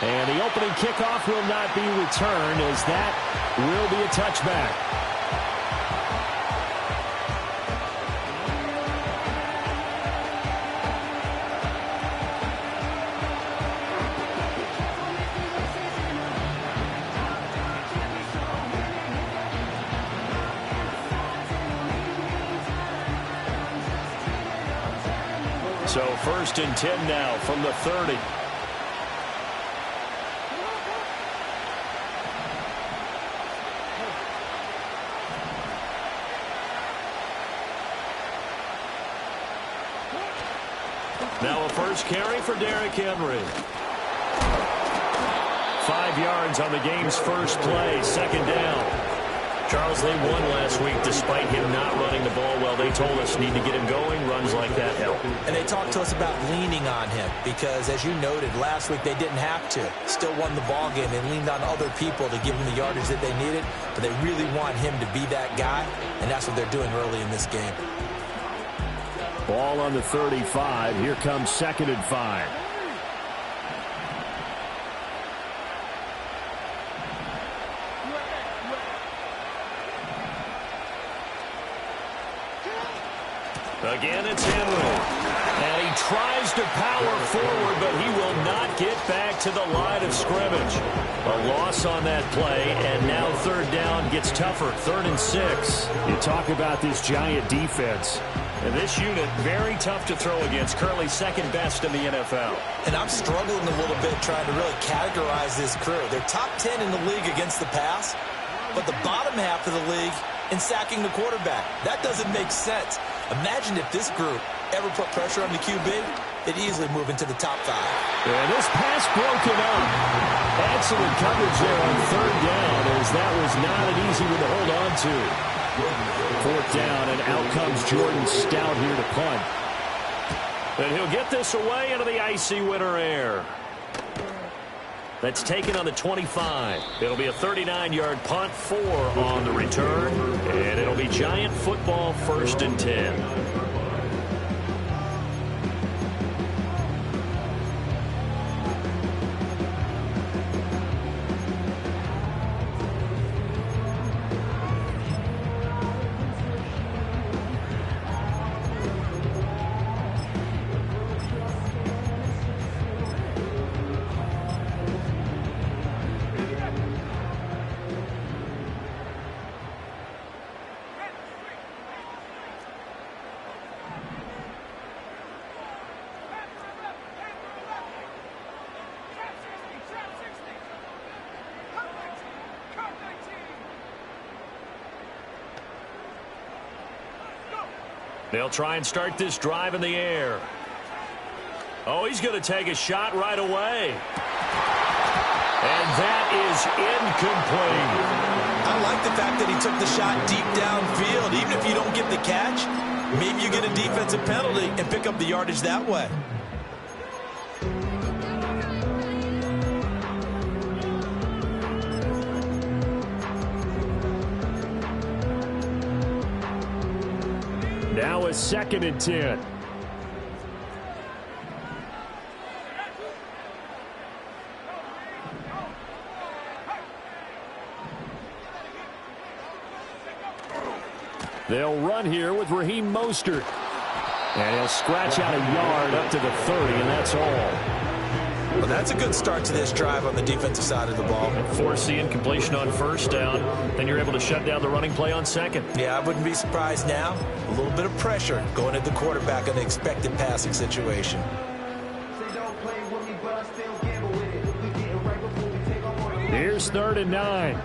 And the opening kickoff will not be returned, as that will be a touchback. So 1st and 10 now from the 30. Now a first carry for Derrick Henry. 5 yards on the game's first play, 2nd down. Charles, they won last week despite him not running the ball well. They told us need to get him going. Runs like that help. And they talked to us about leaning on him because, as you noted, last week they didn't have to. Still won the ball game. They leaned on other people to give them the yardage that they needed. But they really want him to be that guy, and that's what they're doing early in this game. Ball on the 35. Here comes 2nd and 5. Again, it's Henry. And he tries to power forward, but he will not get back to the line of scrimmage. A loss on that play, and now 3rd down gets tougher. 3rd and 6. You talk about this Giant defense. And this unit, very tough to throw against. Currently 2nd best in the NFL. And I'm struggling a little bit trying to really categorize this crew. They're top 10 in the league against the pass, but the bottom half of the league in sacking the quarterback. That doesn't make sense. Imagine if this group ever put pressure on the QB, they'd easily move into the top 5. And this pass broken up. Excellent coverage there on 3rd down, as that was not an easy one to hold on to. 4th down, and out comes Jordan Stout here to punt. And he'll get this away into the icy winter air. That's taken on the 25. It'll be a 39-yard punt, 4 on the return, and it'll be Giant football 1st and 10. They'll try and start this drive in the air. Oh, he's going to take a shot right away. And that is incomplete. I like the fact that he took the shot deep downfield. Even if you don't get the catch, maybe you get a defensive penalty and pick up the yardage that way. Now a 2nd and 10. They'll run here with Raheem Mostert. And he'll scratch out a yard up to the 30, and that's all. Well, that's a good start to this drive on the defensive side of the ball. Force the incompletion on 1st down. Then you're able to shut down the running play on 2nd. Yeah, I wouldn't be surprised now. A little bit of pressure going at the quarterback in the expected passing situation. Here's 3rd and 9.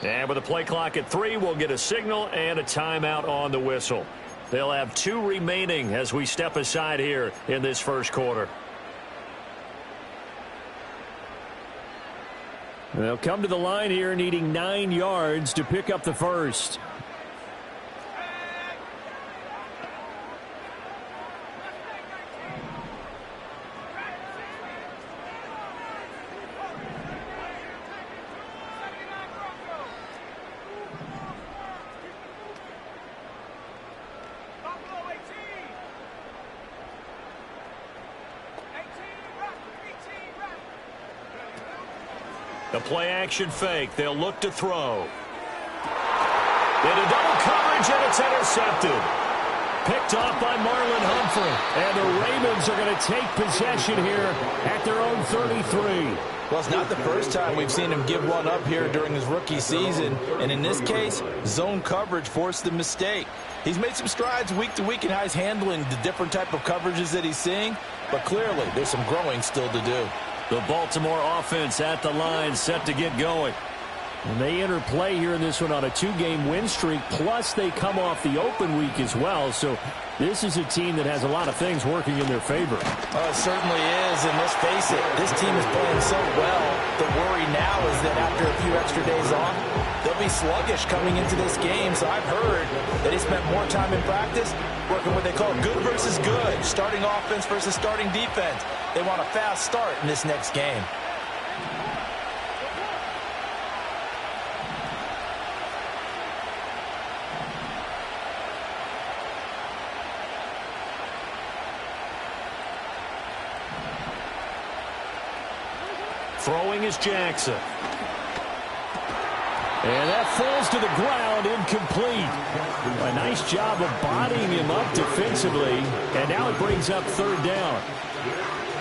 And with a play clock at 3, we'll get a signal and a timeout on the whistle. They'll have 2 remaining as we step aside here in this first quarter. They'll come to the line here needing 9 yards to pick up the first. The play-action fake. They'll look to throw. Into double coverage, and it's intercepted. Picked off by Marlon Humphrey. And the Ravens are going to take possession here at their own 33. Well, it's not the first time we've seen him give one up here during his rookie season. And in this case, zone coverage forced the mistake. He's made some strides week to week in how he's handling the different type of coverages that he's seeing. But clearly, there's some growing still to do. The Baltimore offense at the line, set to get going. And they enter play here in this one on a 2-game win streak, plus they come off the open week as well. So this is a team that has a lot of things working in their favor. Oh, it certainly is, and let's face it, this team is playing so well. The worry now is that after a few extra days off, they'll be sluggish coming into this game. So I've heard that he spent more time in practice working what they call good versus good, starting offense versus starting defense. They want a fast start in this next game. Throwing is Jackson. And that falls to the ground, incomplete. A nice job of bodying him up defensively, and now it brings up third down.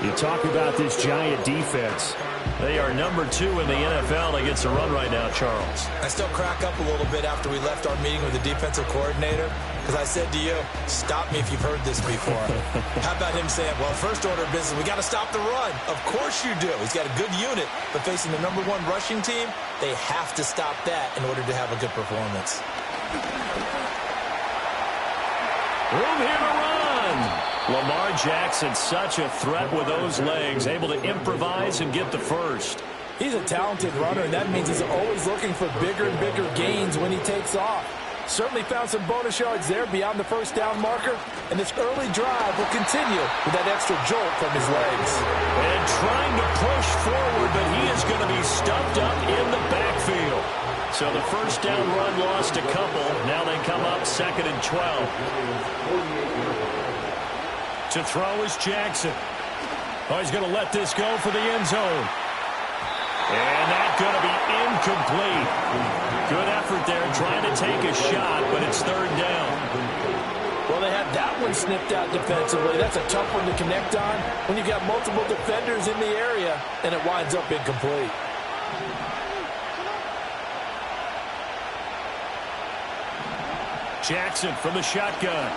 You talk about this Giant defense. They are number 2 in the NFL against the run right now, Charles. I still crack up a little bit after we left our meeting with the defensive coordinator, because I said to you, stop me if you've heard this before. How about him saying, well, first order of business, we got to stop the run. Of course you do. He's got a good unit, but facing the number 1 rushing team, they have to stop that in order to have a good performance. Room here to run. Lamar Jackson, such a threat with those legs, able to improvise and get the first. He's a talented runner, and that means he's always looking for bigger and bigger gains when he takes off. Certainly found some bonus yards there beyond the first down marker, and this early drive will continue with that extra jolt from his legs. And trying to push forward, but he is going to be stuffed up in the backfield. So the first down run lost a couple. Now they come up 2nd and 12. To throw is Jackson. Oh, he's going to let this go for the end zone. And that's going to be incomplete. Good effort there trying to take a shot, but it's third down. Well, they had that one snipped out defensively. That's a tough one to connect on when you've got multiple defenders in the area, and it winds up incomplete. Jackson from the shotgun.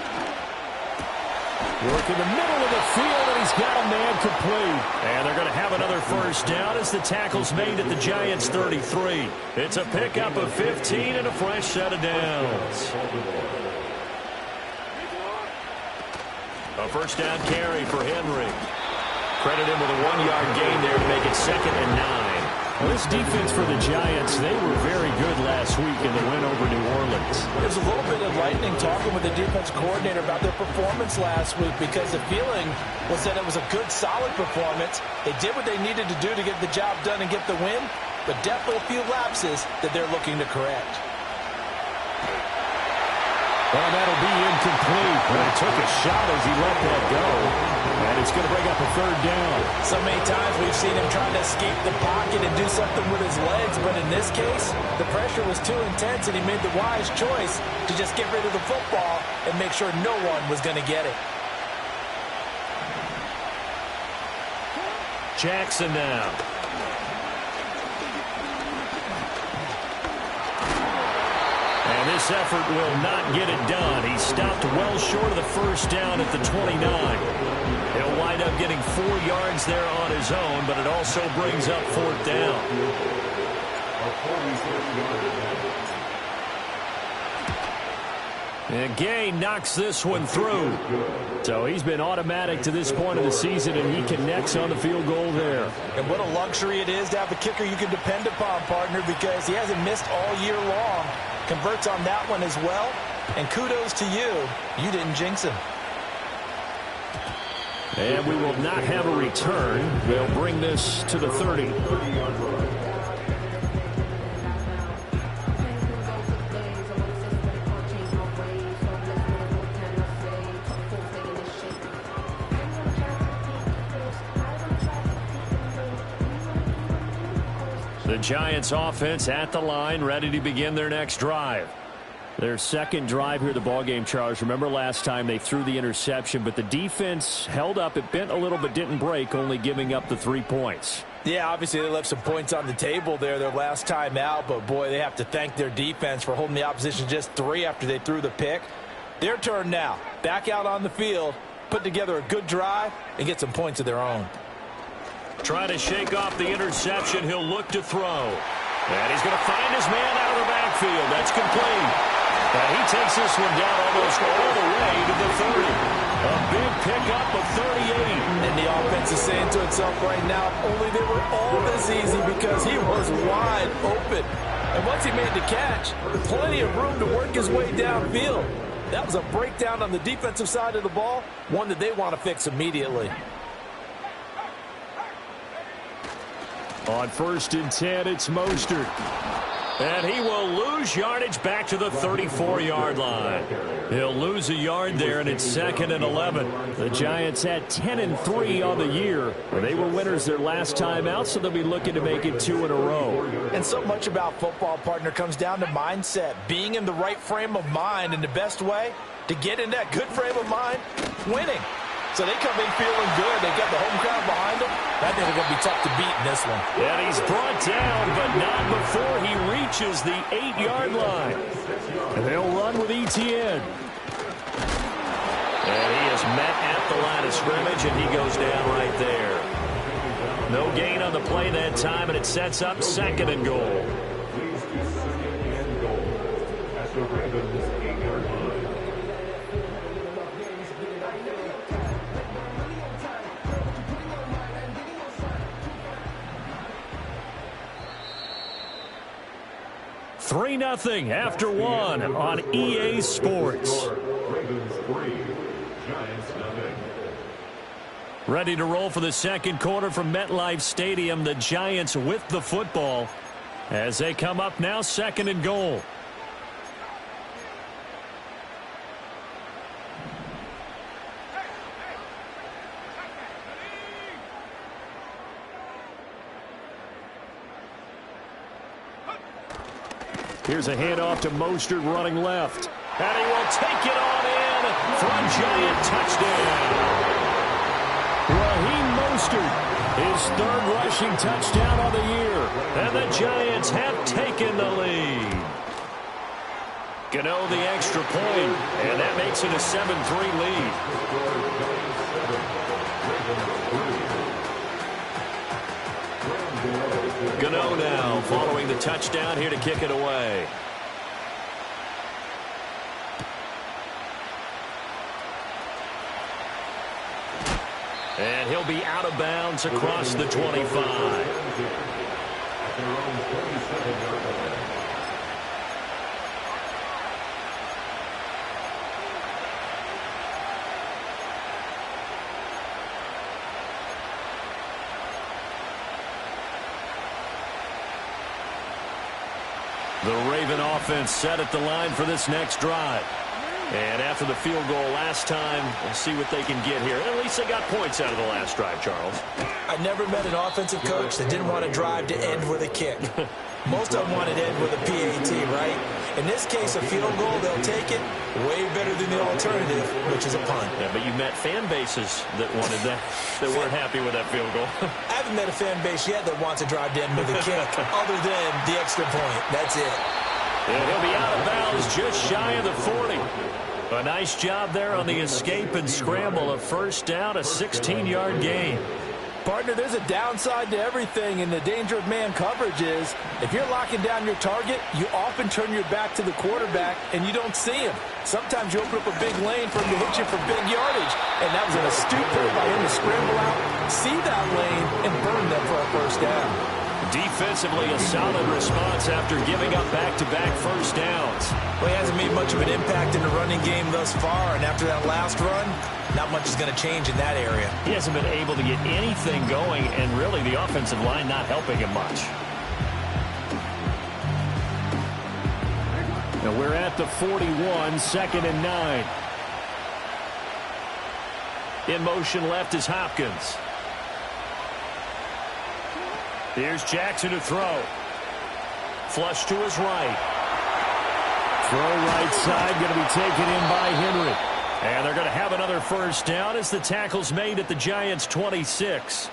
Work in the middle of the field, and he's got a man complete. And they're going to have another first down as the tackle's made at the Giants' 33. It's a pickup of 15 and a fresh set of downs. A first down carry for Henry. Credit him with a 1-yard gain there to make it 2nd and 9. Well, this defense for the Giants, they were very good last week in the win over New Orleans. There's a little bit of lightning talking with the defense coordinator about their performance last week, because the feeling was that it was a good, solid performance. They did what they needed to do to get the job done and get the win, but definitely a few lapses that they're looking to correct. Well, that'll be incomplete. But he took a shot as he let that go. And it's going to bring up a third down. So many times we've seen him trying to escape the pocket and do something with his legs, but in this case, the pressure was too intense, and he made the wise choice to just get rid of the football and make sure no one was going to get it. Jackson now. And this effort will not get it done. He stopped well short of the first down at the 29. He'll wind up getting 4 yards there on his own, but it also brings up 4th down. And Gay knocks this one through. So he's been automatic to this point of the season, and he connects on the field goal there. And what a luxury it is to have a kicker you can depend upon, partner, because he hasn't missed all year long. Converts on that one as well. And kudos to you. You didn't jinx him. And we will not have a return. They'll bring this to the 30. The Giants offense at the line, ready to begin their next drive. Their second drive here, the ballgame, Charles. Remember last time they threw the interception, but the defense held up. It bent a little but didn't break, only giving up the 3 points. Yeah, obviously they left some points on the table there their last time out, but boy, they have to thank their defense for holding the opposition just 3 after they threw the pick. Their turn now. Back out on the field, put together a good drive, and get some points of their own. Trying to shake off the interception. He'll look to throw. And he's going to find his man out of the backfield. That's complete. And he takes this one down almost all the way to the 30. A big pickup of 38. And the offense is saying to itself right now, only they were all this easy because he was wide open. And once he made the catch, plenty of room to work his way downfield. That was a breakdown on the defensive side of the ball, one that they want to fix immediately. On 1st and 10, it's Mostert. And he will lose yardage back to the 34-yard line. He'll lose a yard there, and it's 2nd and 11. The Giants had 10-3 on the year. They were winners their last time out, so they'll be looking to make it 2 in a row. And so much about football, partner, comes down to mindset. Being in the right frame of mind, and the best way to get in that good frame of mind, winning. So they come in feeling good. They got the home crowd behind them. I think they're going to be tough to beat in this one. And he's brought down, but not before he reaches the 8-yard line. And they'll run with Etienne. And he is met at the line of scrimmage, and he goes down right there. No gain on the play that time, and it sets up 2nd and goal. Three 3-0 after 1 on EA Sports. Ready to roll for the second quarter from MetLife Stadium. The Giants with the football as they come up now 2nd and goal. Here's a handoff to Mostert running left. And he will take it on in for a Giant touchdown. Raheem Mostert, his 3rd rushing touchdown on the year. And the Giants have taken the lead. Gano the extra point, and that makes it a 7-3 lead. Gano now following the touchdown here to kick it away. And he'll be out of bounds across the 25. The Raven offense set at the line for this next drive. And after the field goal last time, we'll see what they can get here. At least they got points out of the last drive, Charles. I never met an offensive coach that didn't want a drive to end with a kick. Most of them wanted to end with a PAT, right? In this case, a field goal, they'll take it. Way better than the alternative, which is a punt. Yeah, but you met fan bases that wanted that, that weren't happy with that field goal. I haven't met a fan base yet that wants a drive to end with a kick, other than the extra point. That's it. And he'll be out of bounds just shy of the 40. A nice job there on the escape and scramble. A first down, a 16-yard gain. Partner, there's a downside to everything, and the danger of man coverage is if you're locking down your target, you often turn your back to the quarterback and you don't see him. Sometimes you open up a big lane for him to hit you for big yardage, and that was an astute play by him to scramble out, see that lane, and burn them for a first down. Defensively, a solid response after giving up back-to-back first downs. Well, he hasn't made much of an impact in the running game thus far, and after that last run, not much is going to change in that area. He hasn't been able to get anything going, and really the offensive line not helping him much. Now we're at the 41, 2nd and 9. In motion left is Hopkins. Here's Jackson to throw. Flush to his right. Throw right side, going to be taken in by Henry. And they're going to have another first down as the tackle's made at the Giants' 26.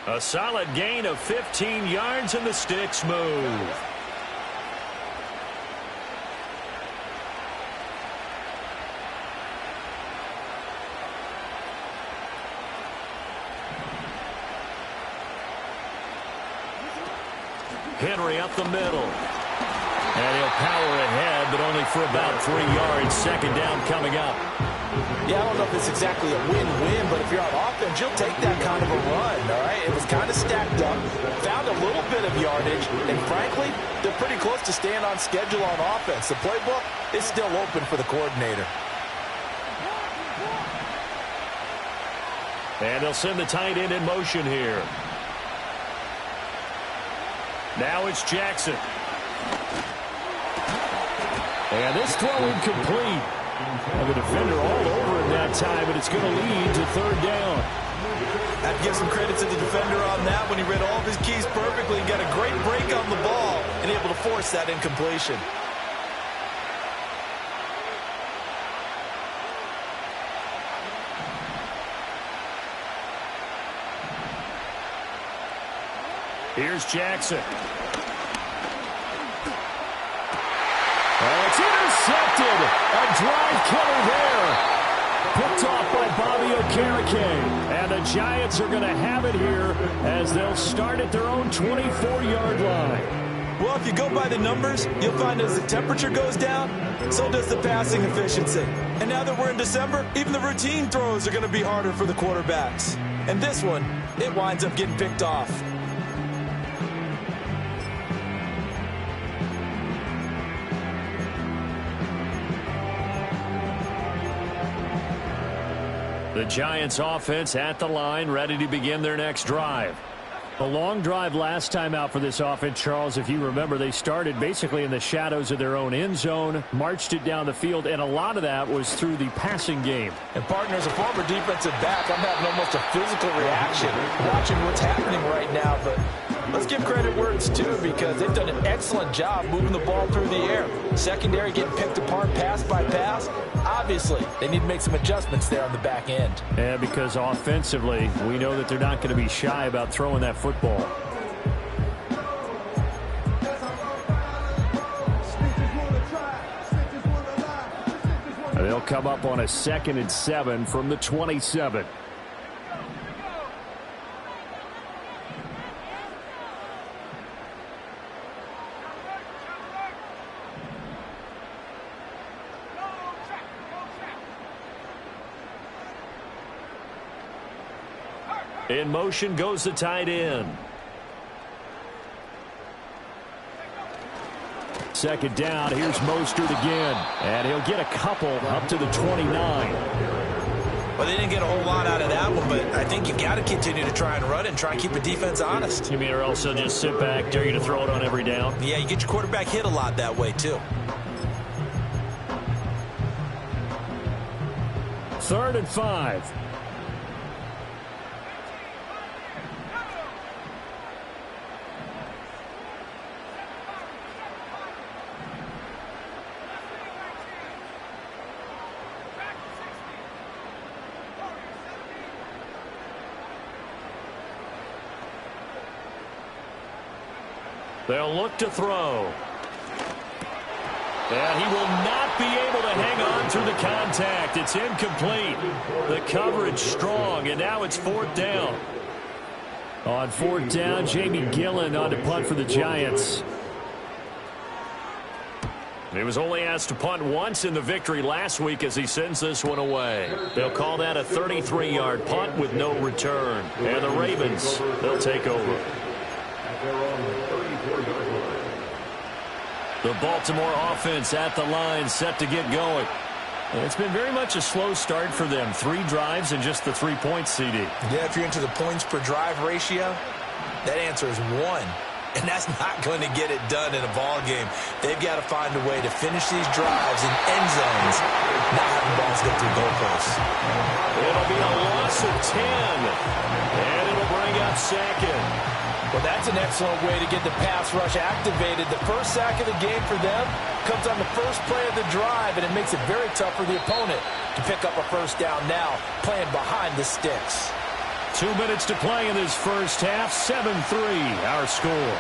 A solid gain of 15 yards, and the sticks move. Henry up the middle. And he'll power ahead, but only for about 3 yards. Second down coming up. Yeah, I don't know if it's exactly a win-win, but if you're on offense, you'll take that kind of a run, all right? It was kind of stacked up, found a little bit of yardage, and frankly, they're pretty close to staying on schedule on offense. The playbook is still open for the coordinator. And they'll send the tight end in motion here. Now it's Jackson. And this throw incomplete. And the defender all over him that time, but it's going to lead to third down. I have to give some credit to the defender on that when he read all of his keys perfectly and got a great break on the ball and able to force that incompletion. Here's Jackson. Oh, it's intercepted. A drive killer there. Picked off by Bobby Okereke. And the Giants are going to have it here as they'll start at their own 24-yard line. Well, if you go by the numbers, you'll find as the temperature goes down, so does the passing efficiency. And now that we're in December, even the routine throws are going to be harder for the quarterbacks. And this one, it winds up getting picked off. The Giants offense at the line, ready to begin their next drive. A long drive last time out for this offense, Charles. If you remember, they started basically in the shadows of their own end zone, marched it down the field, and a lot of that was through the passing game. And partner, as a former defensive back, I'm having almost a physical reaction watching what's happening right now. But let's give credit where it's due because they've done an excellent job moving the ball through the air. Secondary getting picked apart pass by pass. Obviously, they need to make some adjustments there on the back end. And because offensively, we know that they're not going to be shy about throwing that football. They'll come up on a 2nd and 7 from the 27. In motion goes the tight end. Second down, here's Mostert again. And he'll get a couple up to the 29. Well, they didn't get a whole lot out of that one, but I think you've got to continue to try and run and try and keep the defense honest. You mean or else they'll just sit back, dare you to throw it on every down? Yeah, you get your quarterback hit a lot that way, too. 3rd and 5. They'll look to throw. And he will not be able to hang on through the contact. It's incomplete. The coverage strong, and now it's 4th down. On 4th down, Jamie Gillen on to punt for the Giants. He was only asked to punt once in the victory last week as he sends this one away. They'll call that a 33-yard punt with no return. And the Ravens, they'll take over. The Baltimore offense at the line, set to get going. It's been very much a slow start for them. 3 drives and just the 3 points, CD. Yeah, if you're into the points per drive ratio, that answer is 1. And that's not going to get it done in a ball game. They've got to find a way to finish these drives in end zones, not having balls go through goalposts. It'll be a loss of 10. And it'll bring up 2nd. Well, that's an excellent way to get the pass rush activated. The first sack of the game for them comes on the first play of the drive, and it makes it very tough for the opponent to pick up a first down now, playing behind the sticks. 2 minutes to play in this first half. 7-3 our score.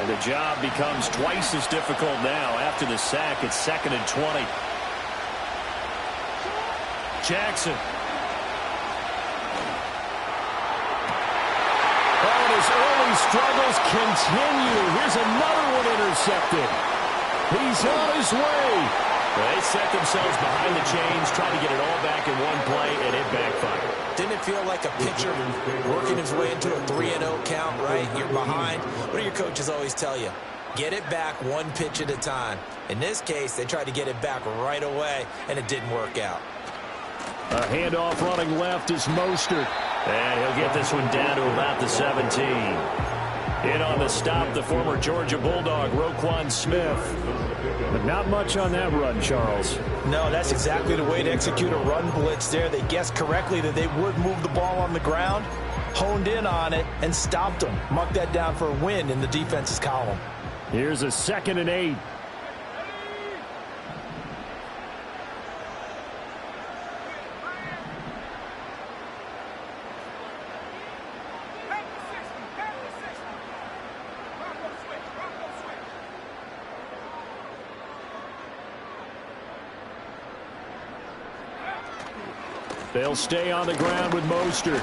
And the job becomes twice as difficult now. After the sack, it's 2nd and 20. Jackson. Oh, and his early struggles continue. Here's another one intercepted. He's on his way. They set themselves behind the chains, tried to get it all back in one play, and it backfired. Didn't it feel like a pitcher working his way into a 3-0 count, right? You're behind. What do your coaches always tell you? Get it back one pitch at a time. In this case, they tried to get it back right away, and it didn't work out. A handoff running left is Mostert. And he'll get this one down to about the 17. In on the stop, the former Georgia Bulldog, Roquan Smith. But not much on that run, Charles. No, that's exactly the way to execute a run blitz there. They guessed correctly that they would move the ball on the ground, honed in on it, and stopped them. Marked that down for a win in the defense's column. Here's a 2nd and 8. They'll stay on the ground with Mostert.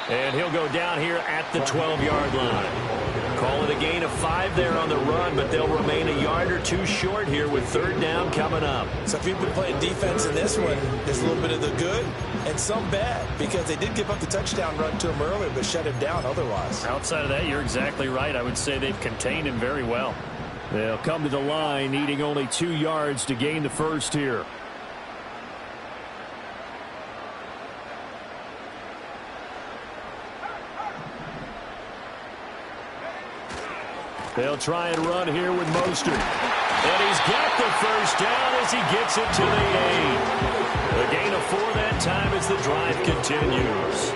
And he'll go down here at the 12-yard line. Call it a gain of 5 there on the run, but they'll remain a yard or two short here with 3rd down coming up. So if you've been playing defense in this one, there's a little bit of the good and some bad, because they did give up the touchdown run to him earlier, but shut him down otherwise. Outside of that, you're exactly right. I would say they've contained him very well. They'll come to the line, needing only 2 yards to gain the first here. They'll try and run here with Mostert. And he's got the first down as he gets it to the 8. A gain of 4 that time as the drive continues.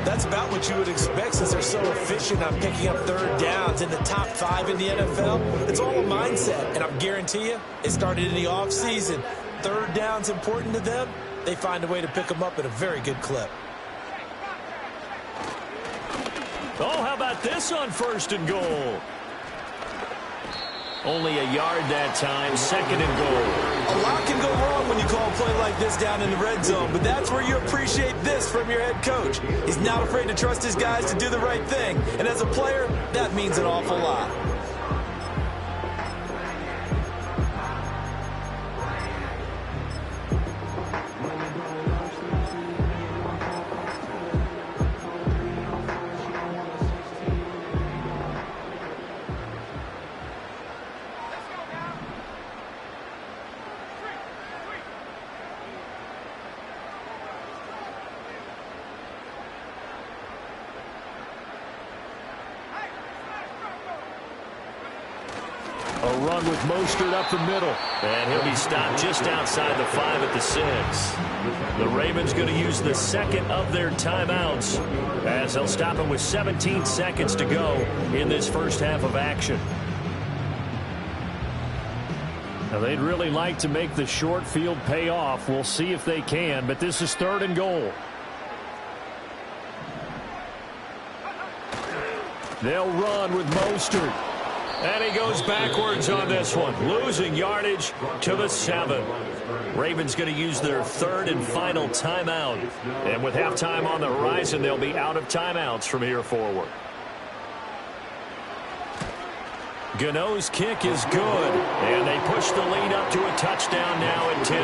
That's about what you would expect since they're so efficient on picking up 3rd downs in the top 5 in the NFL. It's all a mindset, and I guarantee you it started in the offseason. 3rd down's important to them. They find a way to pick them up at a very good clip. Oh, how about this on 1st and goal? Only a yard that time, 2nd and goal. A lot can go wrong when you call a play like this down in the red zone, but that's where you appreciate this from your head coach. He's not afraid to trust his guys to do the right thing, and as a player, that means an awful lot. A run with Mostert up the middle. And he'll be stopped just outside the 5 at the 6. The Ravens going to use the 2nd of their timeouts as they'll stop him with 17 seconds to go in this first half of action. Now, they'd really like to make the short field pay off. We'll see if they can, but this is 3rd and goal. They'll run with Mostert. And he goes backwards on this one, losing yardage to the 7. Ravens going to use their 3rd and final timeout. And with halftime on the horizon, they'll be out of timeouts from here forward. Gano's kick is good. And they push the lead up to a touchdown now at 10-3.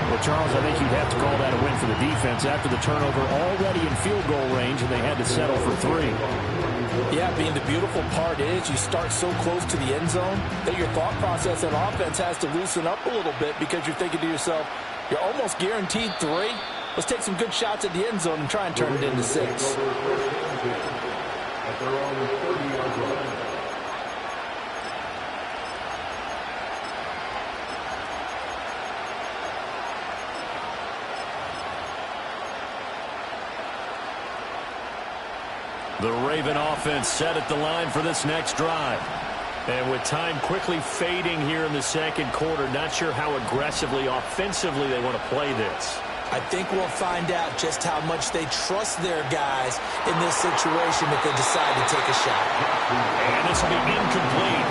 Well, Charles, I think you'd have to call that a win for the defense after the turnover already in field goal range, and they had to settle for 3. Yeah, being the beautiful part is you start so close to the end zone that your thought process on offense has to loosen up a little bit because you're thinking to yourself, you're almost guaranteed 3. Let's take some good shots at the end zone and try and turn it into 6. at their own 30-yard line. The Raven offense set at the line for this next drive. And with time quickly fading here in the second quarter, not sure how aggressively, offensively they want to play this. I think we'll find out just how much they trust their guys in this situation if they decide to take a shot. And this will be incomplete.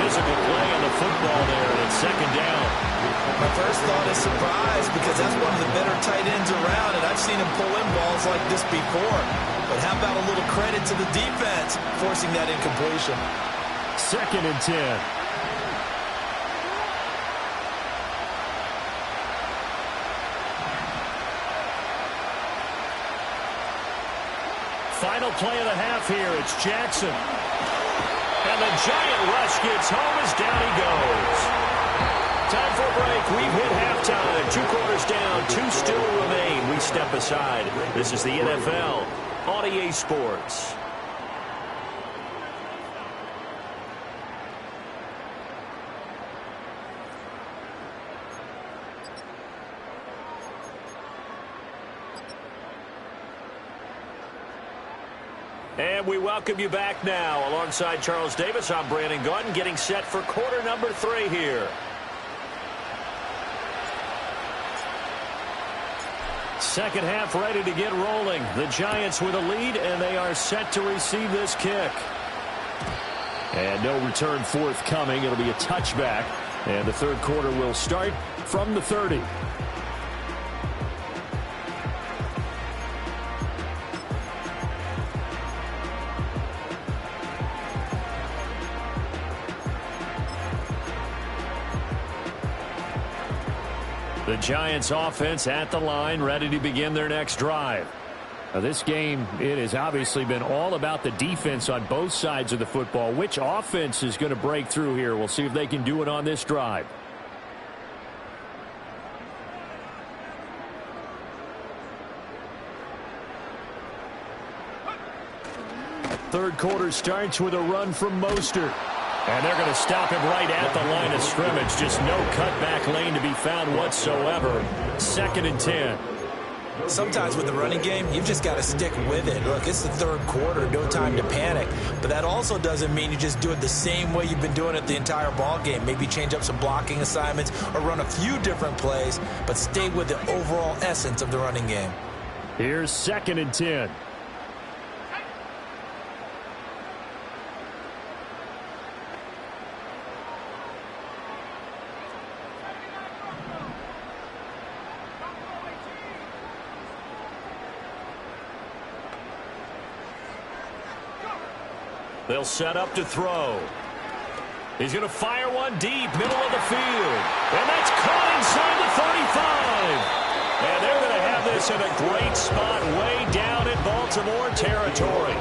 Physical play on the football there, and it's second down. My first thought is surprise because that's one of the better tight ends around, and I've seen him pull in balls like this before. But how about a little credit to the defense forcing that incompletion? Second and 10. Final play of the half here. It's Jackson. And the giant rush gets home as down he goes. Time for a break. We've hit halftime. 2 quarters down. 2 still remain. We step aside. This is the NFL on EA Sports. And we welcome you back now. Alongside Charles Davis, I'm Brandon Gaudin, getting set for quarter number 3 here. Second half ready to get rolling. The Giants with a lead, and they are set to receive this kick. And no return forthcoming. It'll be a touchback. And the third quarter will start from the 30. The Giants offense at the line, ready to begin their next drive. Now this game, it has obviously been all about the defense on both sides of the football. Which offense is going to break through here? We'll see if they can do it on this drive. Third quarter starts with a run from Mostert. And they're going to stop him right at the line of scrimmage. Just no cutback lane to be found whatsoever. Second and 10. Sometimes with the running game, you've just got to stick with it. Look, it's the third quarter, no time to panic. But that also doesn't mean you just do it the same way you've been doing it the entire ball game. Maybe change up some blocking assignments or run a few different plays, but stay with the overall essence of the running game. Here's second and 10. They'll set up to throw. He's going to fire one deep, middle of the field. And that's caught inside the 35. And they're going to have this in a great spot way down in Baltimore territory.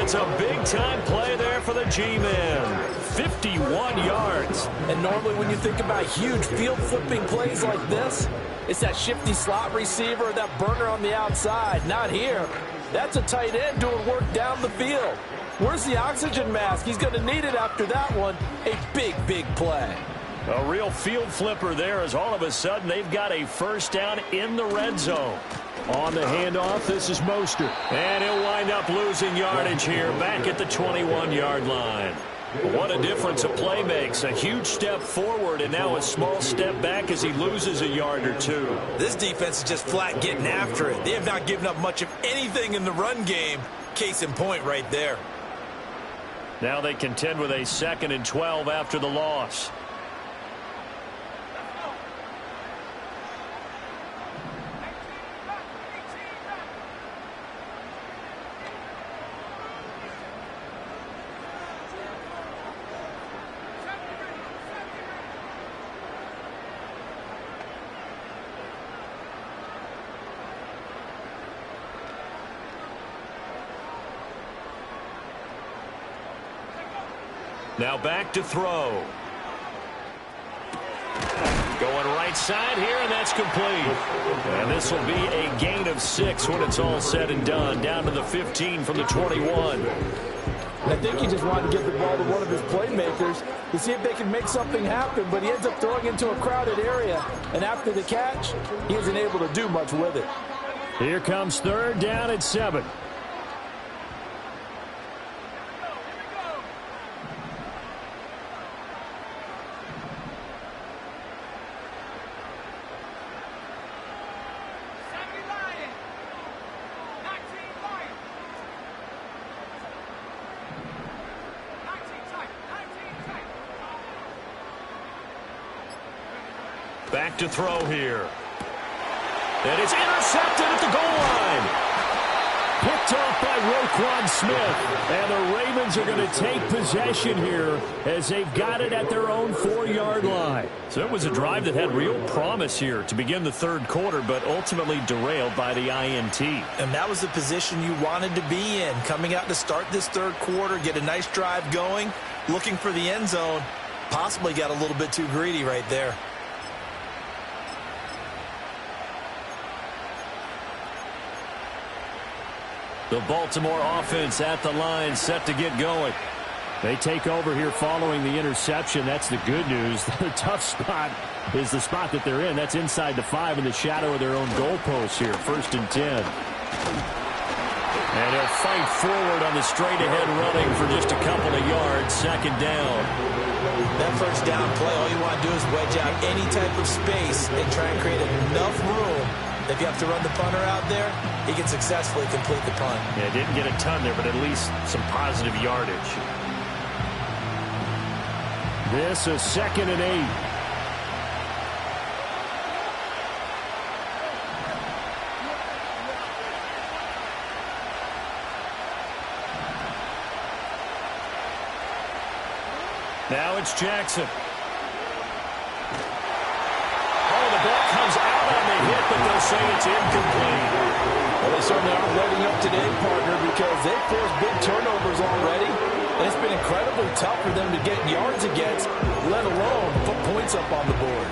It's a big-time play there for the G-men. 51 yards. And normally when you think about huge field-flipping plays like this, it's that shifty slot receiver, that burner on the outside. Not here. That's a tight end doing work down the field. Where's the oxygen mask? He's going to need it after that one. A big, big play. A real field flipper there as all of a sudden they've got a first down in the red zone. On the handoff, this is Mostert. And he'll wind up losing yardage here back at the 21-yard line. What a difference a play makes. A huge step forward and now a small step back as he loses a yard or two. This defense is just flat getting after it. They have not given up much of anything in the run game. Case in point right there. Now they contend with a 2nd and 12 after the loss. Now back to throw. Going right right side here, and that's complete. And this will be a gain of 6 when it's all said and done, down to the 15 from the 21. I think he just wanted to get the ball to one of his playmakers to see if they can make something happen, but he ends up throwing into a crowded area. And after the catch, he isn't able to do much with it. Here comes third down at 7. Back to throw here. And it's intercepted at the goal line. Picked off by Roquan Smith. And the Ravens are going to take possession here as they've got it at their own 4-yard line. So it was a drive that had real promise here to begin the third quarter, but ultimately derailed by the INT. And that was the position you wanted to be in. Coming out to start this third quarter, get a nice drive going, looking for the end zone. Possibly got a little bit too greedy right there. The Baltimore offense at the line, set to get going. They take over here following the interception. That's the good news. The tough spot is the spot that they're in. That's inside the 5 in the shadow of their own goalpost here. 1st and 10. And he'll fight forward on the straight-ahead running for just a couple of yards. 2nd down. That first down play, all you want to do is wedge out any type of space and try and create enough room. If you have to run the punter out there, he can successfully complete the punt. Yeah, didn't get a ton there, but at least some positive yardage. This is 2nd and 8. Now it's Jackson. Oh, the ball comes out on the hit, but they'll say it's incomplete. Well, they certainly aren't letting up today, partner, because they've forced big turnovers already. And it's been incredibly tough for them to get yards against, let alone put points up on the board.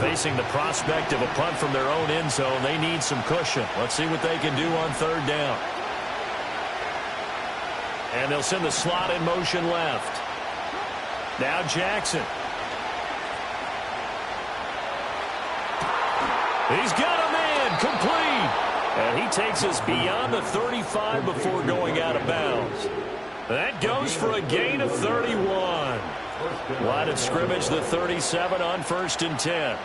Facing the prospect of a punt from their own end zone, they need some cushion. Let's see what they can do on 3rd down. And they'll send the slot in motion left. Now Jackson. He's got a man complete. And he takes us beyond the 35 before going out of bounds. That goes for a gain of 31. Line of scrimmage, the 37 on 1st and 10.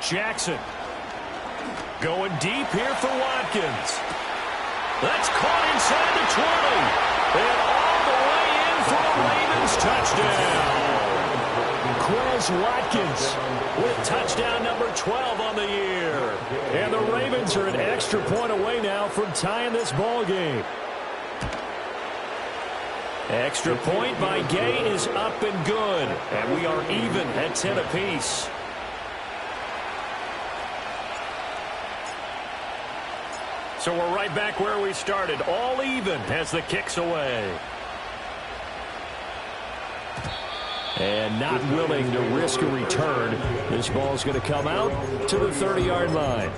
Jackson going deep here for Watkins. That's caught inside the 20. And all the way in for a Ravens touchdown. Quez Watkins with touchdown number 12 on the year. And the Ravens are an extra point away now from tying this ball game. Extra point by Gay is up and good. And we are even at 10 apiece. So we're right back where we started, all even as the kick's away. And not willing to risk a return. This ball's going to come out to the 30-yard line.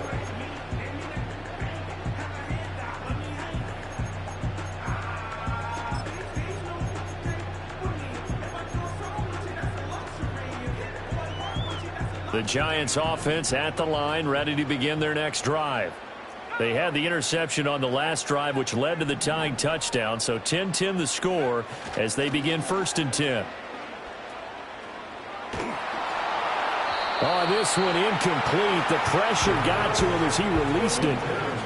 The Giants offense at the line, ready to begin their next drive. They had the interception on the last drive, which led to the tying touchdown. So 10-10 the score as they begin 1st and 10. Oh, this one incomplete. The pressure got to him as he released it.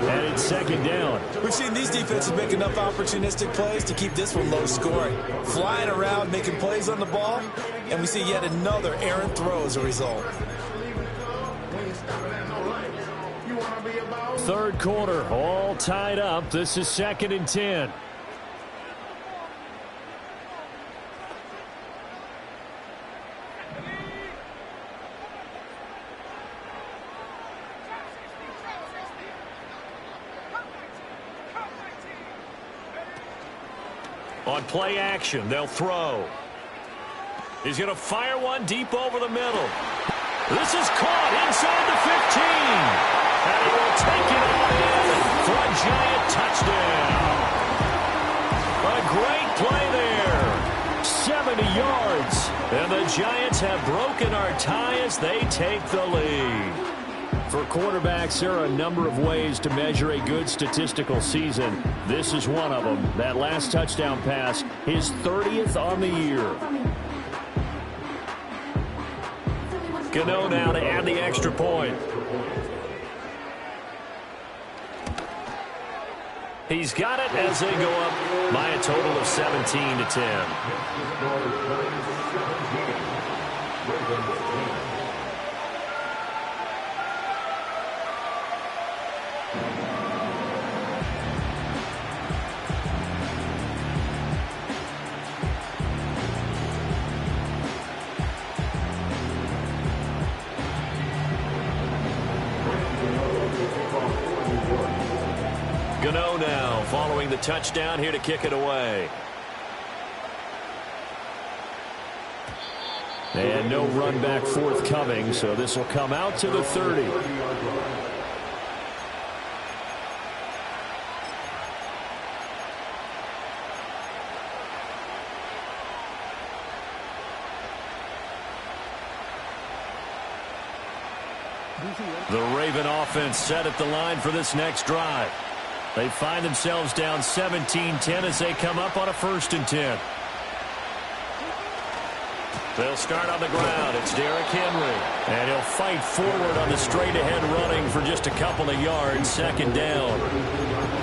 And it's 2nd down. We've seen these defenses make enough opportunistic plays to keep this one low scoring. Flying around, making plays on the ball, and we see yet another errant throw as a result. 3rd quarter, all tied up. This is 2nd and 10. On play action, they'll throw. He's going to fire one deep over the middle. This is caught inside the 15. And he will take it all in for a Giant touchdown. A great play there. 70 yards. And the Giants have broken our tie as they take the lead. For quarterbacks, there are a number of ways to measure a good statistical season. This is one of them. That last touchdown pass, his 30th on the year. Gano now to add the extra point. He's got it as they go up by a total of 17-10. Gano now following the touchdown here to kick it away. And no run back forthcoming, so this will come out to the 30. The Raven offense set at the line for this next drive. They find themselves down 17-10 as they come up on a 1st and 10. They'll start on the ground. It's Derrick Henry. And he'll fight forward on the straight-ahead running for just a couple of yards. 2nd down.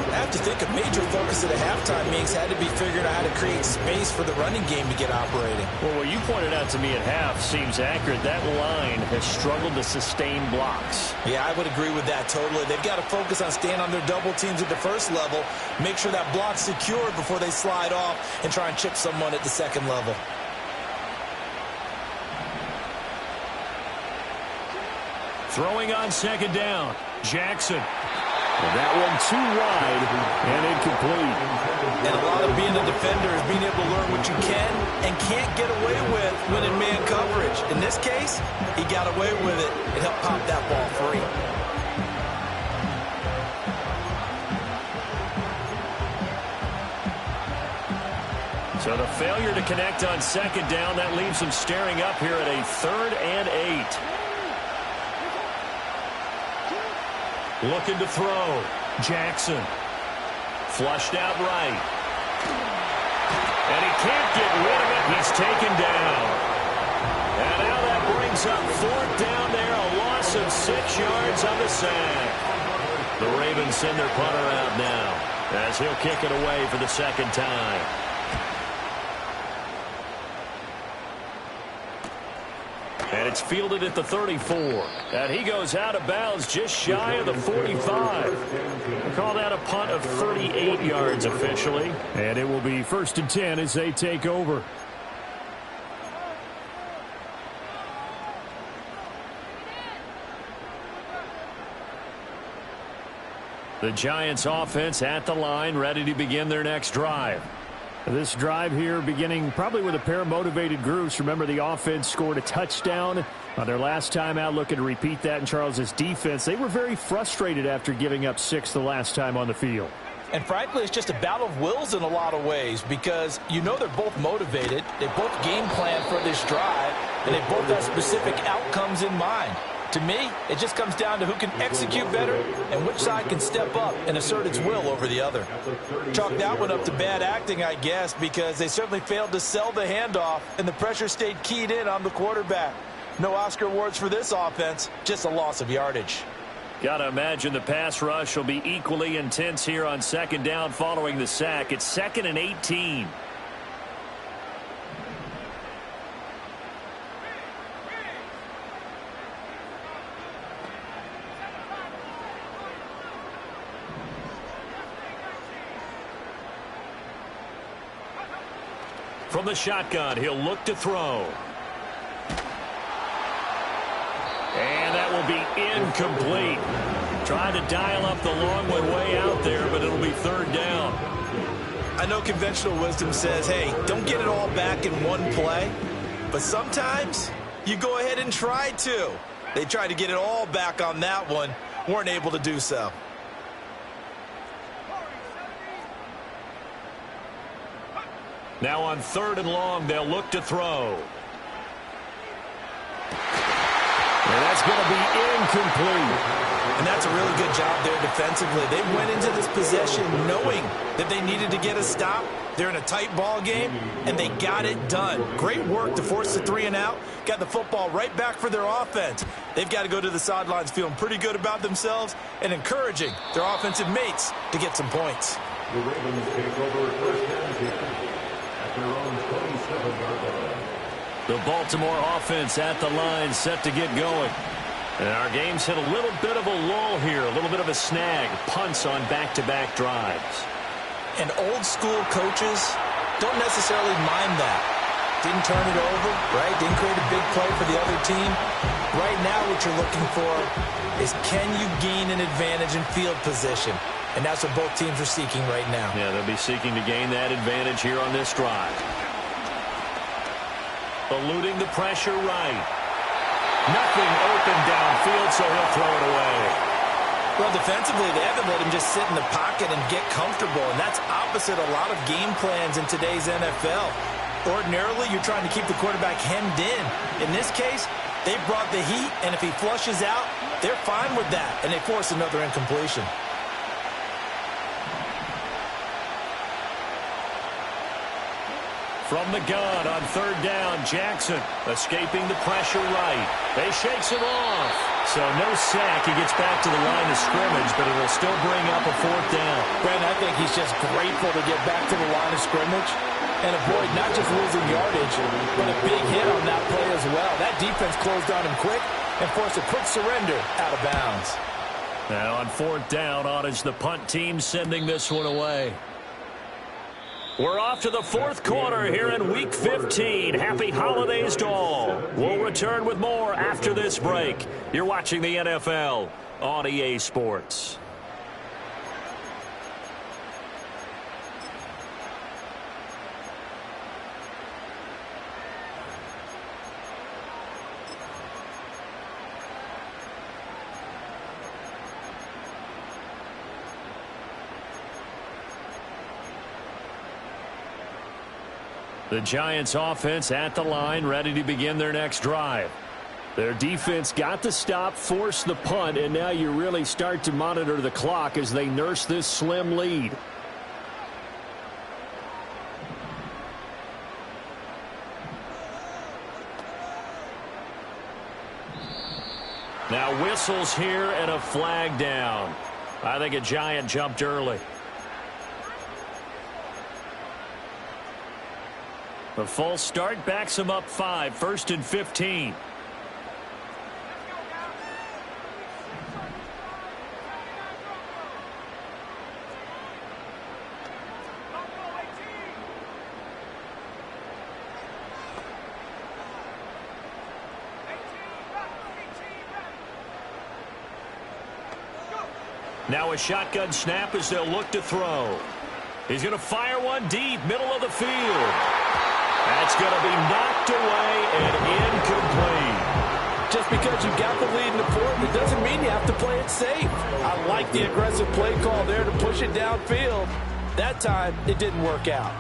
I have to think a major focus at a halftime meetings had to be figuring out how to create space for the running game to get operating. Well, what you pointed out to me at half seems accurate. That line has struggled to sustain blocks. Yeah, I would agree with that totally. They've got to focus on staying on their double teams at the first level, make sure that block's secured before they slide off and try and chip someone at the 2nd level. Throwing on 2nd down, Jackson. Well, that one too wide and incomplete. And a lot of being a defender is being able to learn what you can and can't get away with when in man coverage. In this case, he got away with it and helped pop that ball free. So the failure to connect on 2nd down, that leaves them staring up here at a 3rd and 8. Looking to throw. Jackson. Flushed out right. And he can't get rid of it. He's taken down. And now that brings up 4th down there. A loss of 6 yards on the sack. The Ravens send their punter out now as he'll kick it away for the 2nd time. And it's fielded at the 34. And he goes out of bounds just shy of the 45. We'll call that a punt of 38 yards officially. And it will be 1st and 10 as they take over. The Giants offense at the line, ready to begin their next drive. This drive here beginning probably with a pair of motivated groups. Remember, the offense scored a touchdown on their last time out, looking to repeat that in Charles's defense. They were very frustrated after giving up 6 the last time on the field. And frankly, it's just a battle of wills in a lot of ways because you know they're both motivated. They both game plan for this drive, and they both have specific outcomes in mind. To me, it just comes down to who can execute better and which side can step up and assert its will over the other. Chalk that one up to bad acting, I guess, because they certainly failed to sell the handoff, and the pressure stayed keyed in on the quarterback. No Oscar awards for this offense, just a loss of yardage. Got to imagine the pass rush will be equally intense here on 2nd down following the sack. It's 2nd and 18. From the shotgun, he'll look to throw. And that will be incomplete. Trying to dial up the long one way out there, but it'll be 3rd down. I know conventional wisdom says, hey, don't get it all back in one play. But sometimes you go ahead and try to. They tried to get it all back on that one. Weren't able to do so. Now on 3rd and long, they'll look to throw. And that's going to be incomplete. And that's a really good job there defensively. They went into this possession knowing that they needed to get a stop. They're in a tight ball game, and they got it done. Great work to force the 3 and out. Got the football right back for their offense. They've got to go to the sidelines feeling pretty good about themselves and encouraging their offensive mates to get some points. The Ravens take over first down at their own 27-yard line. The Baltimore offense at the line, set to get going. And our game's hit a little bit of a lull here, a little bit of a snag. Punts on back-to-back drives. And old-school coaches don't necessarily mind that. Didn't turn it over, right? Didn't create a big play for the other team. Right now what you're looking for is can you gain an advantage in field position? And that's what both teams are seeking right now. Yeah, they'll be seeking to gain that advantage here on this drive. Eluding the pressure right. Nothing open downfield, so he'll throw it away. Well, defensively, they haven't let him just sit in the pocket and get comfortable, and that's opposite a lot of game plans in today's NFL. Ordinarily, you're trying to keep the quarterback hemmed in. In this case, they brought the heat, and if he flushes out, they're fine with that, and they force another incompletion. From the gun on 3rd down, Jackson escaping the pressure right. They shakes him off. So no sack. He gets back to the line of scrimmage, but it'll still bring up a 4th down. Brandon, I think he's just grateful to get back to the line of scrimmage and avoid not just losing yardage, but a big hit on that play as well. That defense closed on him quick and forced a quick surrender out of bounds. Now on 4th down, Ottage, the punt team sending this one away. We're off to the 4th quarter here in Week 15. Happy holidays to all. We'll return with more after this break. You're watching the NFL on EA Sports. The Giants offense at the line, ready to begin their next drive. Their defense got the stop, forced the punt, and now you really start to monitor the clock as they nurse this slim lead. Now whistles here and a flag down. I think a Giant jumped early. The false start backs him up 5, 1st and 15. Now a shotgun snap as they'll look to throw. He's going to fire one deep, middle of the field. That's going to be knocked away and incomplete. Just because you got the lead in the 4th, it doesn't mean you have to play it safe. I like the aggressive play call there to push it downfield. That time, it didn't work out.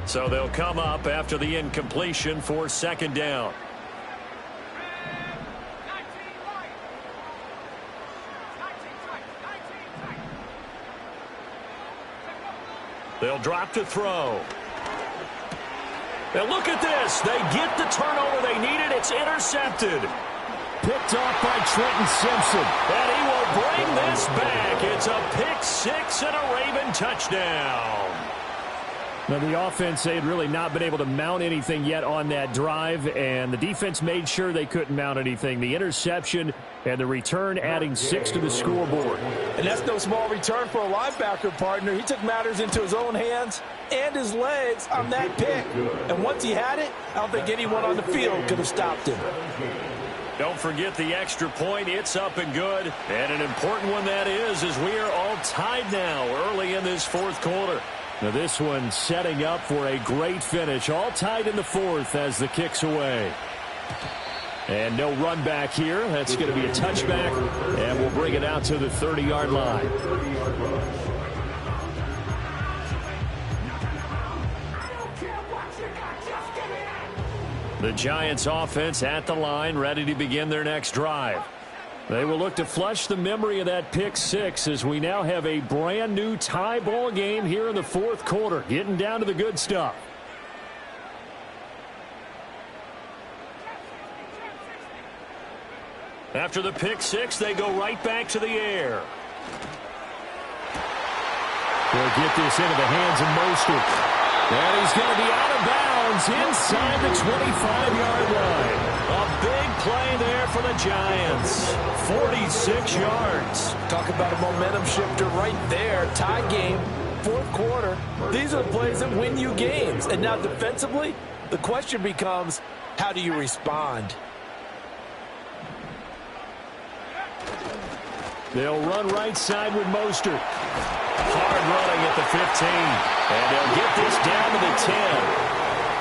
So they'll come up after the incompletion for 2nd down. They'll drop to throw. And look at this. They get the turnover they needed. It's intercepted. Picked off by Trenton Simpson. And he will bring this back. It's a pick 6 and a Raven touchdown. Now, the offense, they had really not been able to mount anything yet on that drive, and the defense made sure they couldn't mount anything. The interception and the return adding 6 to the scoreboard. And that's no small return for a linebacker, partner. He took matters into his own hands and his legs on that pick. And once he had it, I don't think anyone on the field could have stopped him. Don't forget the extra point. It's up and good. And an important one that is, as we are all tied now early in this fourth quarter. Now this one setting up for a great finish. All tied in the fourth as the kick's away. And no run back here. That's going to be a touchback. And we'll bring it out to the 30-yard line. The Giants offense at the line, ready to begin their next drive. They will look to flush the memory of that pick six as we now have a brand new tie ball game here in the fourth quarter, getting down to the good stuff. After the pick six, they go right back to the air. They'll get this into the hands of Mostert. And he's going to be out of bounds inside the 25-yard line. A big play there for the Giants. 46 yards. Talk about a momentum shifter right there. Tie game, fourth quarter. These are the plays that win you games. And now defensively, the question becomes, how do you respond? They'll run right side with Mostert. Hard running at the 15. And they'll get this down to the 10.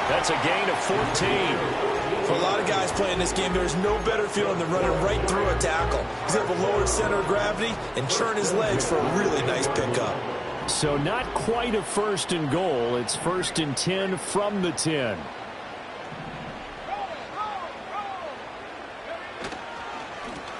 That's a gain of 14. For a lot of guys playing this game, there's no better feeling than running right through a tackle. He's able to lower his center of gravity and churn his legs for a really nice pickup. So not quite a first and goal. It's first and 10 from the 10.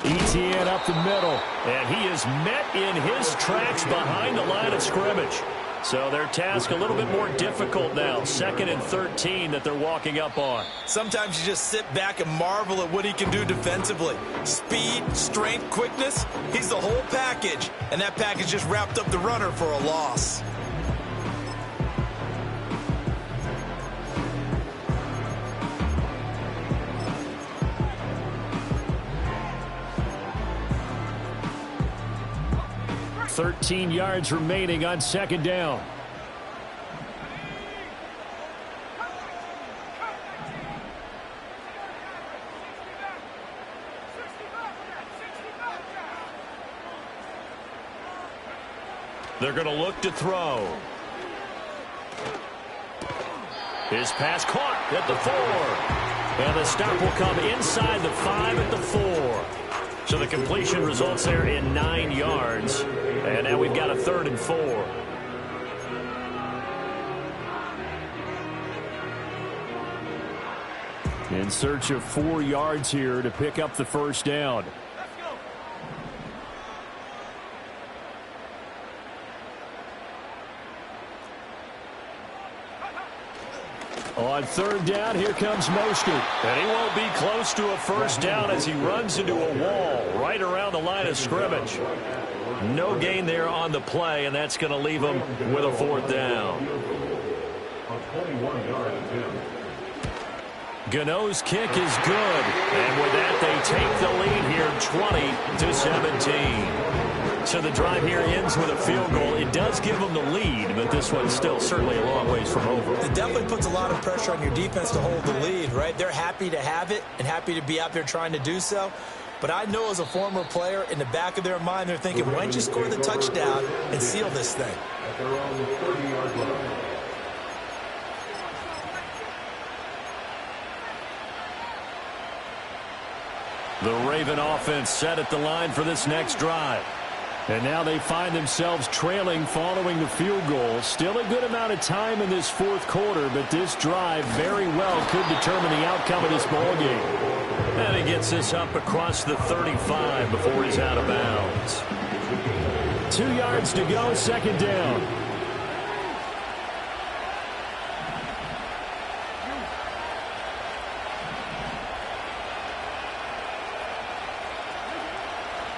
Etienne up the middle, and he is met in his tracks behind the line of scrimmage. So their task a little bit more difficult now. 2nd and 13 that they're walking up on. Sometimes you just sit back and marvel at what he can do defensively. Speed, strength, quickness, he's the whole package. And that package just wrapped up the runner for a loss. $13 yards remaining on second down. They're going to look to throw. His pass caught at the 4. And the stop will come inside the 5 at the 4. So the completion results there in 9 yards. And now we've got a 3rd and 4. In search of 4 yards here to pick up the first down. On 3rd down, here comes Mostert. And he won't be close to a first down as he runs into a wall right around the line of scrimmage. No gain there on the play, and that's going to leave him with a 4th down. Gano's kick is good. And with that, they take the lead here 20-17. So the drive here ends with a field goal. It does give them the lead, but this one's still certainly a long ways from over. It definitely puts a lot of pressure on your defense to hold the lead, right? They're happy to have it and happy to be out there trying to do so. But I know as a former player, in the back of their mind, they're thinking, why don't you score the touchdown and seal this thing? At their own 30-yard line. The Raven offense set at the line for this next drive. And now they find themselves trailing following the field goal. Still a good amount of time in this fourth quarter, but this drive very well could determine the outcome of this ballgame. And he gets this up across the 35 before he's out of bounds. 2 yards to go, second down.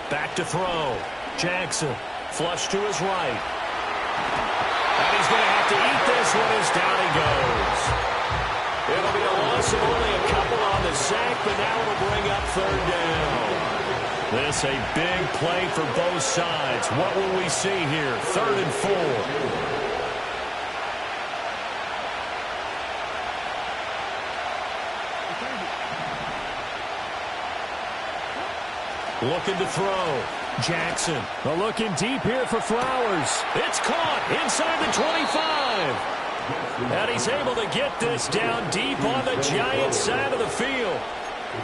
Back to throw. Jackson, flush to his right. And he's going to have to eat this one as down he goes. It'll be a loss of only a couple on the sack, but now it'll bring up 3rd down. This a big play for both sides. What will we see here? 3rd and 4. Looking to throw. Jackson. Looking deep here for Flowers. It's caught inside the 25. And he's able to get this down deep on the Giants side of the field.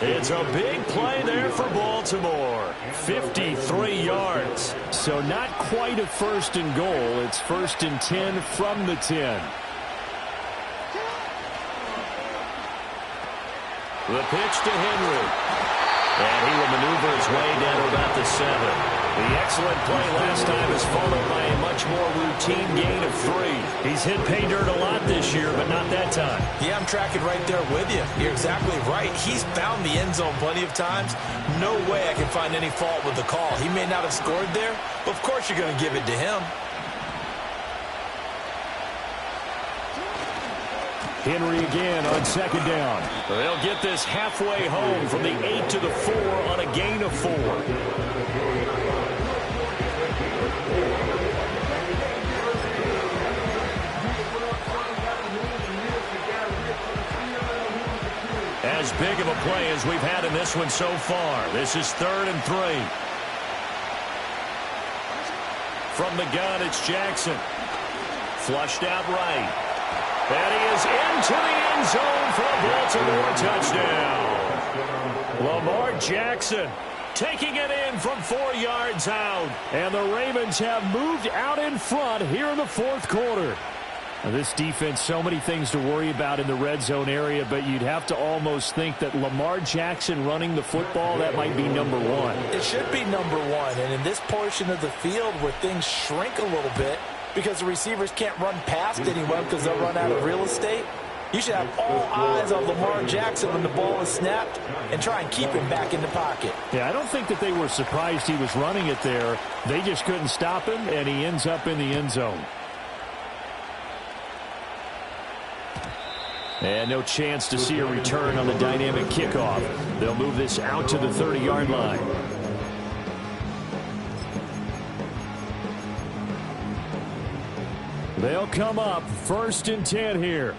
It's a big play there for Baltimore. 53 yards. So not quite a first and goal. It's first and 10 from the 10. The pitch to Henry. And he will maneuver his way down to about the 7. The excellent play last time is followed by a much more routine gain of 3. He's hit pay dirt a lot this year, but not that time. Yeah, I'm tracking right there with you. You're exactly right. He's found the end zone plenty of times. No way I can find any fault with the call. He may not have scored there, but of course you're going to give it to him. Henry again on second down. They'll get this halfway home from the 8 to the 4 on a gain of 4. As big of a play as we've had in this one so far. This is 3rd and 3. From the gun, it's Jackson. Flushed out right. And he is into the end zone for a Baltimore touchdown. Lamar Jackson taking it in from 4 yards out. And the Ravens have moved out in front here in the 4th quarter. Now, this defense, so many things to worry about in the red zone area, but you'd have to almost think that Lamar Jackson running the football, that might be number 1. It should be number 1. And in this portion of the field where things shrink a little bit, because the receivers can't run past anyone because they'll run out of real estate, you should have all eyes on Lamar Jackson when the ball is snapped and try and keep him back in the pocket. Yeah, I don't think that they were surprised he was running it there. They just couldn't stop him, and he ends up in the end zone. And no chance to see a return on the dynamic kickoff. They'll move this out to the 30-yard line. They'll come up 1st and 10 here.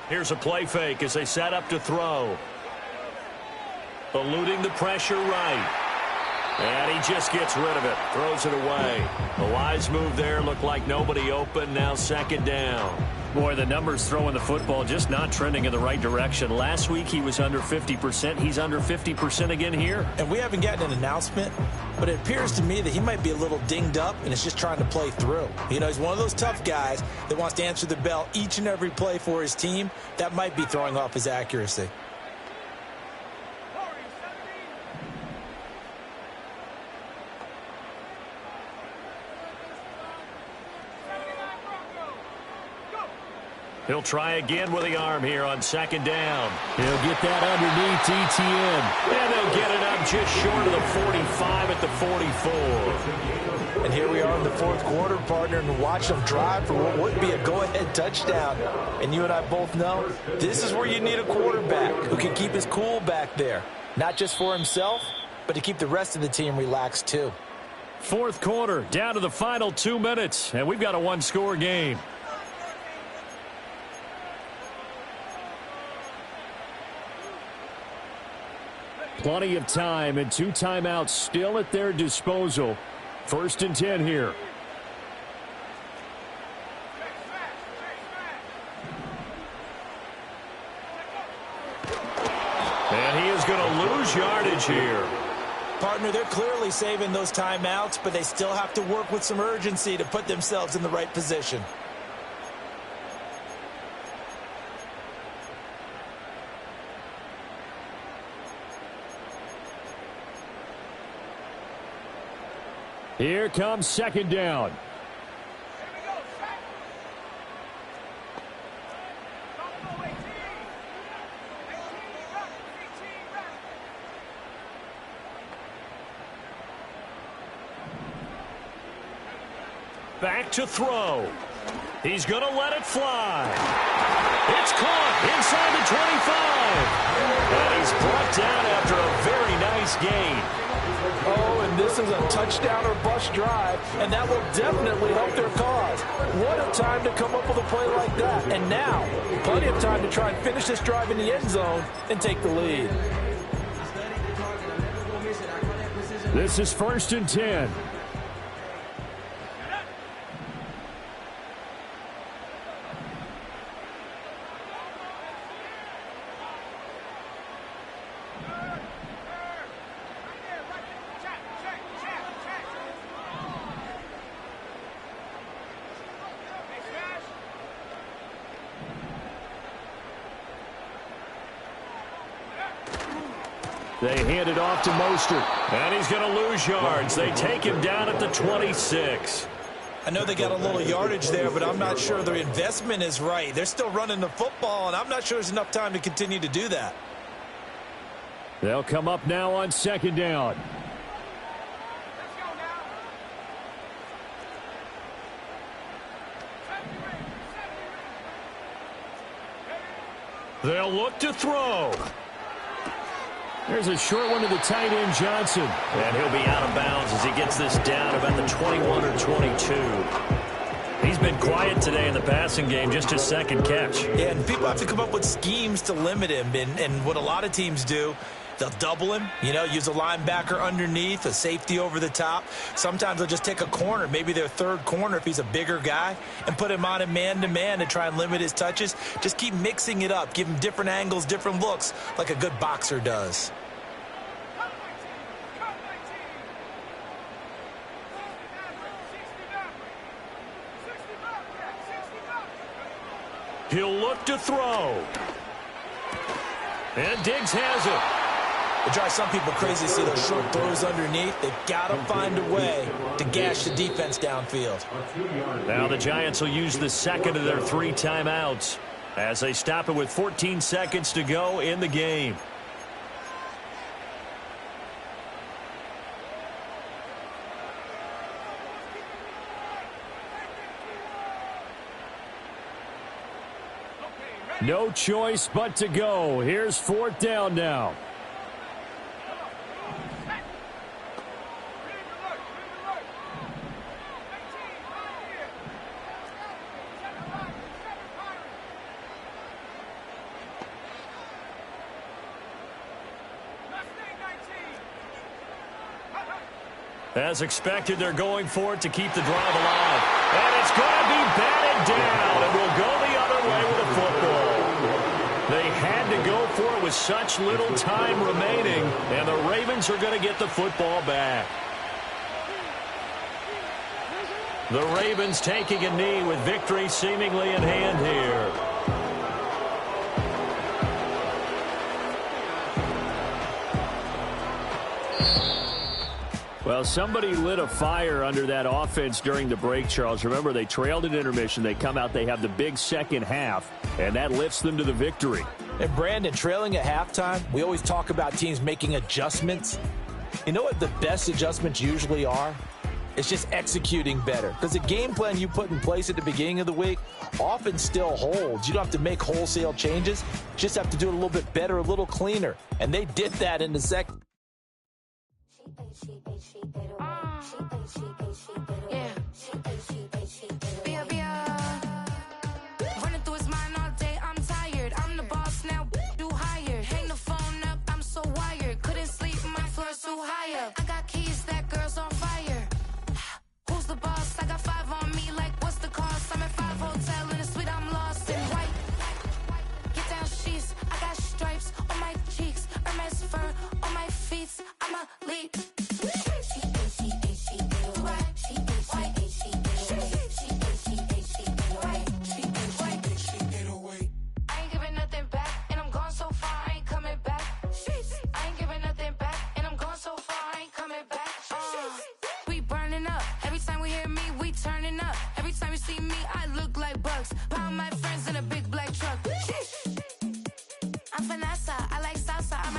Here's a play fake as they set up to throw. Eluding the pressure right. And he just gets rid of it. Throws it away. A wise move there. Looked like nobody open. Now 2nd down. Boy, the numbers throwing the football just not trending in the right direction. Last week he was under 50%. He's under 50% again here. And we haven't gotten an announcement, but it appears to me that he might be a little dinged up and is just trying to play through. You know, he's one of those tough guys that wants to answer the bell each and every play for his team. That might be throwing off his accuracy. He'll try again with the arm here on 2nd down. He'll get that underneath ETN. And they'll get it up just short of the 45 at the 44. And here we are in the 4th quarter, partner, and watch them drive for what would be a go-ahead touchdown. And you and I both know this is where you need a quarterback who can keep his cool back there. Not just for himself, but to keep the rest of the team relaxed too. 4th quarter, down to the final 2 minutes, and we've got a 1-score game. Plenty of time and 2 timeouts still at their disposal. 1st and 10 here. And he is going to lose yardage here. Partner, they're clearly saving those timeouts, but they still have to work with some urgency to put themselves in the right position. Here comes 2nd down. Back to throw. He's going to let it fly. It's caught inside the 25. And he's brought down after a very nice gain. Oh, and this is a touchdown or bust drive, and that will definitely help their cause. What a time to come up with a play like that. And now, plenty of time to try and finish this drive in the end zone and take the lead. This is 1st and 10. They hand it off to Mostert, and he's going to lose yards. They take him down at the 26. I know they got a little yardage there, but I'm not sure their investment is right. They're still running the football, and I'm not sure there's enough time to continue to do that. They'll come up now on 2nd down. They'll look to throw. There's a short one to the tight end, Johnson. And he'll be out of bounds as he gets this down about the 21 or 22. He's been quiet today in the passing game, just his 2nd catch. Yeah, and people have to come up with schemes to limit him. And what a lot of teams do, they'll double him, use a linebacker underneath, a safety over the top. Sometimes they'll just take a corner, maybe their 3rd corner if he's a bigger guy, and put him on a man-to-man to try and limit his touches. Just keep mixing it up, give him different angles, different looks, like a good boxer does. He'll look to throw. And Diggs has it. It drives some people crazy to see those short throws underneath. They've got to find a way to gash the defense downfield. Now the Giants will use the 2nd of their 3 timeouts as they stop it with 14 seconds to go in the game. No choice but to go. Here's 4th down now. As expected, they're going for it to keep the drive alive. And it's going to be batted down, and we'll go the other way with the football. They had to go for it with such little time remaining, and the Ravens are going to get the football back. The Ravens taking a knee with victory seemingly in hand here. Well, somebody lit a fire under that offense during the break, Charles. Remember, they trailed at intermission. They come out, they have the big second half, and that lifts them to the victory. And, Brandon, trailing at halftime, we always talk about teams making adjustments. You know what the best adjustments usually are? It's just executing better. Because the game plan you put in place at the beginning of the week often still holds. You don't have to make wholesale changes. You just have to do it a little bit better, a little cleaner. And they did that in the second. Running through his mind all day, I'm tired. I'm the boss now, do higher. Hang the phone up, I'm so wired. Couldn't sleep, my floor's too high up. I got keys, that girl's on fire. Who's the boss? I got 5 on me, like what's the cost? I'm at 5 hotel in a suite, I'm lost in white. Get down sheets, I got stripes on my cheeks, Hermes fur on my feet. I'm a leap. Every time you see me, I look like bugs. Pound my friends.